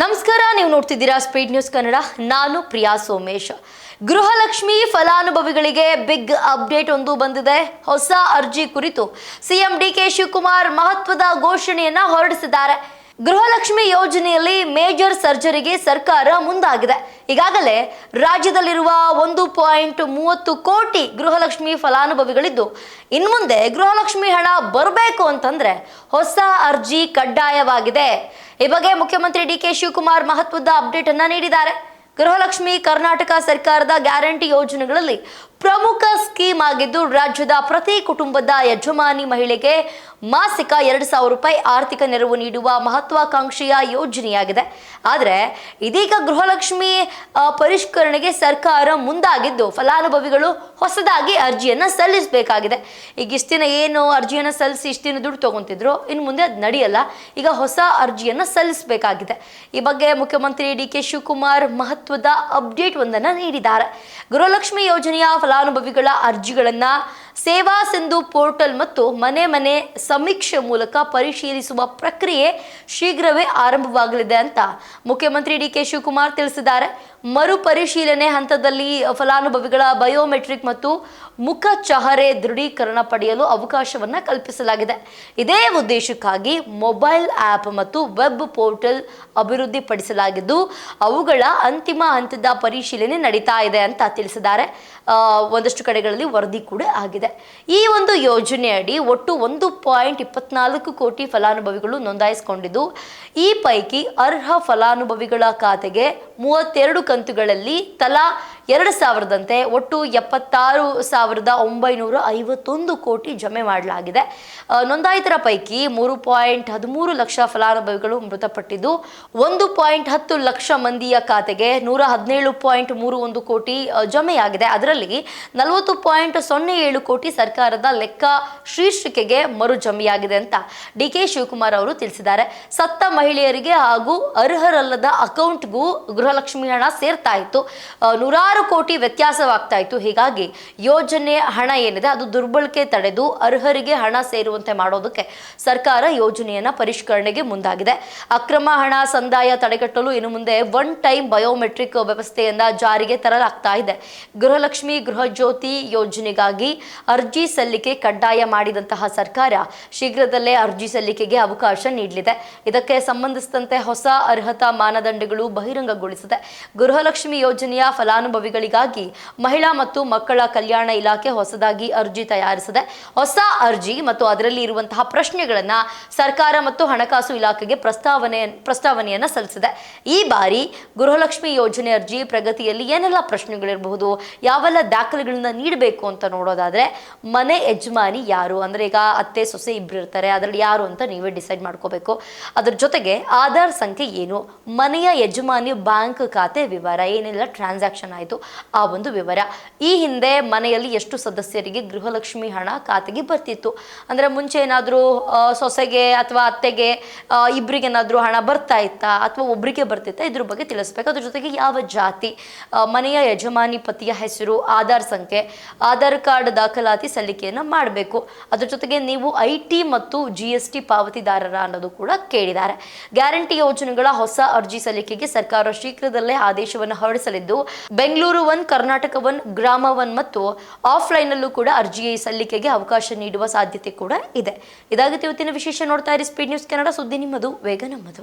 ನಮಸ್ಕಾರ, ನೀವು ನೋಡ್ತಿದ್ದೀರಾ ಸ್ಪೀಡ್ ನ್ಯೂಸ್ ಕನ್ನಡ. ನಾನು ಪ್ರಿಯಾ ಸೋಮೇಶ್. ಗೃಹಲಕ್ಷ್ಮಿ ಫಲಾನುಭವಿಗಳಿಗೆ ಬಿಗ್ ಅಪ್ಡೇಟ್ ಒಂದು ಬಂದಿದೆ. ಹೊಸ ಅರ್ಜಿ ಕುರಿತು ಸಿಎಂ ಡಿಕೆ ಶಿವಕುಮಾರ್ ಮಹತ್ವದ ಘೋಷಣೆಯನ್ನ ಹೊರಡಿಸಿದ್ದಾರೆ. ಗೃಹಲಕ್ಷ್ಮಿ ಯೋಜನೆಯಲ್ಲಿ ಮೇಜರ್ ಸರ್ಜರಿಗೆ ಸರ್ಕಾರ ಮುಂದಾಗಿದೆ. ಈಗಾಗಲೇ ರಾಜ್ಯದಲ್ಲಿರುವ 1.30 ಕೋಟಿ ಗೃಹಲಕ್ಷ್ಮಿ ಫಲಾನುಭವಿಗಳಿದ್ದು, ಇನ್ಮುಂದೆ ಗೃಹಲಕ್ಷ್ಮಿ ಹಣ ಬರಬೇಕು ಅಂತಂದ್ರೆ ಹೊಸ ಅರ್ಜಿ ಕಡ್ಡಾಯವಾಗಿದೆ. ಈ ಬಗ್ಗೆ ಮುಖ್ಯಮಂತ್ರಿ ಡಿಕೆ ಶಿವಕುಮಾರ್ ಮಹತ್ವದ ಅಪ್ಡೇಟ್ ಅನ್ನ ನೀಡಿದ್ದಾರೆ. ಗೃಹಲಕ್ಷ್ಮಿ ಕರ್ನಾಟಕ ಸರ್ಕಾರದ ಗ್ಯಾರಂಟಿ ಯೋಜನೆಗಳಲ್ಲಿ ಪ್ರಮುಖ ಸ್ಕೀಮ್ ಆಗಿದ್ದು, ರಾಜ್ಯದ ಪ್ರತಿ ಕುಟುಂಬದ ಯಜಮಾನಿ ಮಹಿಳೆಗೆ ಮಾಸಿಕ 2,000 ರೂಪಾಯಿ ಆರ್ಥಿಕ ನೆರವು ನೀಡುವ ಮಹತ್ವಾಕಾಂಕ್ಷೆಯ ಯೋಜನೆಯಾಗಿದೆ. ಆದರೆ ಇದೀಗ ಗೃಹಲಕ್ಷ್ಮಿ ಪರಿಷ್ಕರಣೆಗೆ ಸರ್ಕಾರ ಮುಂದಾಗಿದ್ದು, ಫಲಾನುಭವಿಗಳು ಹೊಸದಾಗಿ ಅರ್ಜಿಯನ್ನು ಸಲ್ಲಿಸಬೇಕಾಗಿದೆ. ಈಗ ಇಷ್ಟು ದಿನ ಏನು ಅರ್ಜಿಯನ್ನು ಸಲ್ಲಿಸಿ ಇಷ್ಟು ದಿನ ದುಡ್ಡು ತಗೊಂತಿದ್ರು, ಇನ್ನು ಮುಂದೆ ಅದು ನಡೆಯಲ್ಲ. ಈಗ ಹೊಸ ಅರ್ಜಿಯನ್ನು ಸಲ್ಲಿಸಬೇಕಾಗಿದೆ. ಈ ಬಗ್ಗೆ ಮುಖ್ಯಮಂತ್ರಿ ಡಿಕೆ ಶಿವಕುಮಾರ್ ಮಹತ್ವದ ಅಪ್ಡೇಟ್ ಒಂದನ್ನು ನೀಡಿದ್ದಾರೆ. ಗೃಹಲಕ್ಷ್ಮಿ ಯೋಜನೆಯ ಫಲಾನುಭವಿಗಳ ಅರ್ಜಿಗಳನ್ನು ಸೇವಾ ಸಿಂಧು ಪೋರ್ಟಲ್ ಮತ್ತು ಮನೆ ಮನೆ ಸಮೀಕ್ಷೆ ಮೂಲಕ ಪರಿಶೀಲಿಸುವ ಪ್ರಕ್ರಿಯೆ ಶೀಘ್ರವೇ ಆರಂಭವಾಗಲಿದೆ ಅಂತ ಮುಖ್ಯಮಂತ್ರಿ ಡಿಕೆ ಶಿವಕುಮಾರ್ ತಿಳಿಸಿದ್ದಾರೆ. ಮರುಪರಿಶೀಲನೆ ಹಂತದಲ್ಲಿ ಫಲಾನುಭವಿಗಳ ಬಯೋಮೆಟ್ರಿಕ್ ಮತ್ತು ಮುಖ ಚಹರೆ ದೃಢೀಕರಣ ಪಡೆಯಲು ಅವಕಾಶವನ್ನು ಕಲ್ಪಿಸಲಾಗಿದೆ. ಇದೇ ಉದ್ದೇಶಕ್ಕಾಗಿ ಮೊಬೈಲ್ ಆ್ಯಪ್ ಮತ್ತು ವೆಬ್ ಪೋರ್ಟಲ್ ಅಭಿವೃದ್ಧಿಪಡಿಸಲಾಗಿದ್ದು, ಅವುಗಳ ಅಂತಿಮ ಹಂತದ ಪರಿಶೀಲನೆ ನಡೀತಾ ಇದೆ ಅಂತ ತಿಳಿಸಿದ್ದಾರೆ. ಒಂದಷ್ಟು ಕಡೆಗಳಲ್ಲಿ ವರದಿ ಕೂಡ ಆಗಿದೆ. ಈ ಒಂದು ಯೋಜನೆಯಡಿ ಒಟ್ಟು 1.24 ಕೋಟಿ ಫಲಾನುಭವಿಗಳು ನೋಂದಾಯಿಸಿಕೊಂಡಿದ್ದು, ಈ ಪೈಕಿ ಅರ್ಹ ಫಲಾನುಭವಿಗಳ ಖಾತೆಗೆ 32 ಕಂತುಗಳಲ್ಲಿ ತಲಾ 2,000ದಂತೆ ಒಟ್ಟು 76,951 ಕೋಟಿ ಜಮೆ ಮಾಡಲಾಗಿದೆ. ನೋಂದಾಯಿತರ ಪೈಕಿ 3.13 ಲಕ್ಷ ಫಲಾನುಭವಿಗಳು ಮೃತಪಟ್ಟಿದ್ದು, 1.10 ಲಕ್ಷ ಮಂದಿಯ ಖಾತೆಗೆ 117.31 ಕೋಟಿ ಜಮೆಯಾಗಿದೆ. ಅದರಲ್ಲಿ 40.07 ಕೋಟಿ ಸರ್ಕಾರದ ಲೆಕ್ಕ ಶೀರ್ಷಿಕೆಗೆ ಮರು ಜಮೆಯಾಗಿದೆ ಅಂತ ಡಿಕೆ ಶಿವಕುಮಾರ್ ಅವರು ತಿಳಿಸಿದ್ದಾರೆ. ಸತ್ತ ಮಹಿಳೆಯರಿಗೆ ಹಾಗೂ ಅರ್ಹರಲ್ಲದ ಅಕೌಂಟ್ಗೂ ಗೃಹಲಕ್ಷ್ಮಿ ಹಣ ಸೇರ್ತಾ ಇತ್ತು. 100 ಕೋಟಿ ವ್ಯತ್ಯಾಸವಾಗ್ತಾ ಇತ್ತು. ಹೀಗಾಗಿ ಯೋಜನೆ ಹಣ ಏನಿದೆ ಅದು ದುರ್ಬಳಕೆ ತಡೆದು ಅರ್ಹರಿಗೆ ಹಣ ಸೇರುವಂತೆ ಮಾಡೋದಕ್ಕೆ ಸರ್ಕಾರ ಯೋಜನೆಯನ್ನ ಪರಿಷ್ಕರಣೆಗೆ ಮುಂದಾಗಿದೆ. ಅಕ್ರಮ ಹಣ ಸಂದಾಯ ತಡೆಗಟ್ಟಲು ಇನ್ನು ಮುಂದೆ ಒನ್ ಟೈಮ್ ಬಯೋಮೆಟ್ರಿಕ್ ವ್ಯವಸ್ಥೆಯನ್ನ ಜಾರಿಗೆ ತರಲಾಗ್ತಾ ಇದೆ. ಗೃಹಲಕ್ಷ್ಮಿ ಗೃಹ ಜ್ಯೋತಿ ಯೋಜನೆಗಾಗಿ ಅರ್ಜಿ ಸಲ್ಲಿಕೆ ಕಡ್ಡಾಯ ಮಾಡಿದಂತಹ ಸರ್ಕಾರ ಶೀಘ್ರದಲ್ಲೇ ಅರ್ಜಿ ಸಲ್ಲಿಕೆಗೆ ಅವಕಾಶ ನೀಡಲಿದೆ. ಇದಕ್ಕೆ ಸಂಬಂಧಿಸಿದಂತೆ ಹೊಸ ಅರ್ಹತಾ ಮಾನದಂಡಗಳು ಬಹಿರಂಗಗೊಳಿಸಿದೆ. ಗೃಹಲಕ್ಷ್ಮಿ ಯೋಜನೆಯ ಫಲಾನುಭವಿಗಳಿಗಾಗಿ ಮಹಿಳಾ ಮತ್ತು ಮಕ್ಕಳ ಕಲ್ಯಾಣ ಇಲಾಖೆ ಹೊಸದಾಗಿ ಅರ್ಜಿ ತಯಾರಿಸಿದೆ. ಹೊಸ ಅರ್ಜಿ ಮತ್ತು ಅದರಲ್ಲಿ ಇರುವಂತಹ ಪ್ರಶ್ನೆಗಳನ್ನ ಸರ್ಕಾರ ಮತ್ತು ಹಣಕಾಸು ಇಲಾಖೆಗೆ ಪ್ರಸ್ತಾವನೆಯನ್ನ ಸಲ್ಲಿಸಿದೆ. ಈ ಬಾರಿ ಗೃಹಲಕ್ಷ್ಮಿ ಯೋಜನೆ ಅರ್ಜಿ ಪ್ರಗತಿಯಲ್ಲಿ ಏನೆಲ್ಲ ಪ್ರಶ್ನೆಗಳಿರಬಹುದು, ಯಾವೆಲ್ಲ ದಾಖಲೆಗಳನ್ನ ನೀಡಬೇಕು ಅಂತ ನೋಡೋದಾದ್ರೆ, ಮನೆ ಯಜಮಾನಿ ಯಾರು ಅಂದ್ರೆ ಈಗ ಅತ್ತೆ ಸೊಸೆ ಇಬ್ರು ಇರ್ತಾರೆ, ಅದರಲ್ಲಿ ಯಾರು ಅಂತ ನೀವೇ ಡಿಸೈಡ್ ಮಾಡ್ಕೋಬೇಕು. ಅದ್ರ ಜೊತೆಗೆ ಆಧಾರ್ ಸಂಖ್ಯೆ ಏನು, ಮನೆಯ ಯಜಮಾನಿ ಬ್ಯಾಂಕ್ ಖಾತೆ ವಿವರ, ಏನೆಲ್ಲ ಟ್ರಾನ್ಸಾಕ್ಷನ್ ಆಯಿತು ಆ ಒಂದು ವಿವರ, ಈ ಹಿಂದೆ ಮನೆಯಲ್ಲಿ ಎಷ್ಟು ಸದಸ್ಯರಿಗೆ ಗೃಹಲಕ್ಷ್ಮಿ ಹಣ ಖಾತೆಗೆ ಬರ್ತಿತ್ತು, ಅಂದ್ರೆ ಮುಂಚೆ ಏನಾದರೂ ಸೊಸೆಗೆ ಅಥವಾ ಅತ್ತೆಗೆ ಇಬ್ಬರಿಗೆ ಏನಾದರೂ ಹಣ ಬರ್ತಾ ಇತ್ತಾ ಅಥವಾ ಒಬ್ಬರಿಗೆ ಬರ್ತಿತ್ತಾ, ಇದ್ರ ಬಗ್ಗೆ ತಿಳಿಸ್ಬೇಕು. ಅದ್ರ ಜೊತೆಗೆ ಯಾವ ಜಾತಿ, ಮನೆಯ ಯಜಮಾನಿ ಪತಿಯ ಹೆಸರು, ಆಧಾರ್ ಸಂಖ್ಯೆ, ಆಧಾರ್ ಕಾರ್ಡ್ ದಾಖಲಾತಿ ಸಲ್ಲಿಕೆಯನ್ನು ಮಾಡಬೇಕು. ಅದ್ರ ಜೊತೆಗೆ ನೀವು IT ಮತ್ತು GST ಪಾವತಿದಾರರ ಅನ್ನೋದು ಕೂಡ ಕೇಳಿದ್ದಾರೆ. ಗ್ಯಾರಂಟಿ ಯೋಜನೆಗಳ ಹೊಸ ಅರ್ಜಿ ಸಲ್ಲಿಕೆಗೆ ಸರ್ಕಾರ ಶೀಘ್ರದಲ್ಲೇ ಆದೇಶವನ್ನು ಹೊರಡಿಸಲಿದ್ದು, ಬೆಂಗಳೂರು 1, ಕರ್ನಾಟಕ 1, ಗ್ರಾಮ 1 ಮತ್ತು ಆಫ್ಲೈನ್ ಅಲ್ಲೂ ಕೂಡ ಅರ್ಜಿ ಸಲ್ಲಿಕೆಗೆ ಅವಕಾಶ ನೀಡುವ ಸಾಧ್ಯತೆ ಕೂಡ ಇದೆ. ಇದಾಗಿತ್ತು ಇವತ್ತಿನ ವಿಶೇಷ. ನೋಡ್ತಾ ಇರಿ ಸ್ಪೀಡ್ ನ್ಯೂಸ್ ಕನ್ನಡ, ಸುದ್ದಿ ನಿಮ್ಮದು, ವೇಗ ನಮ್ಮದು.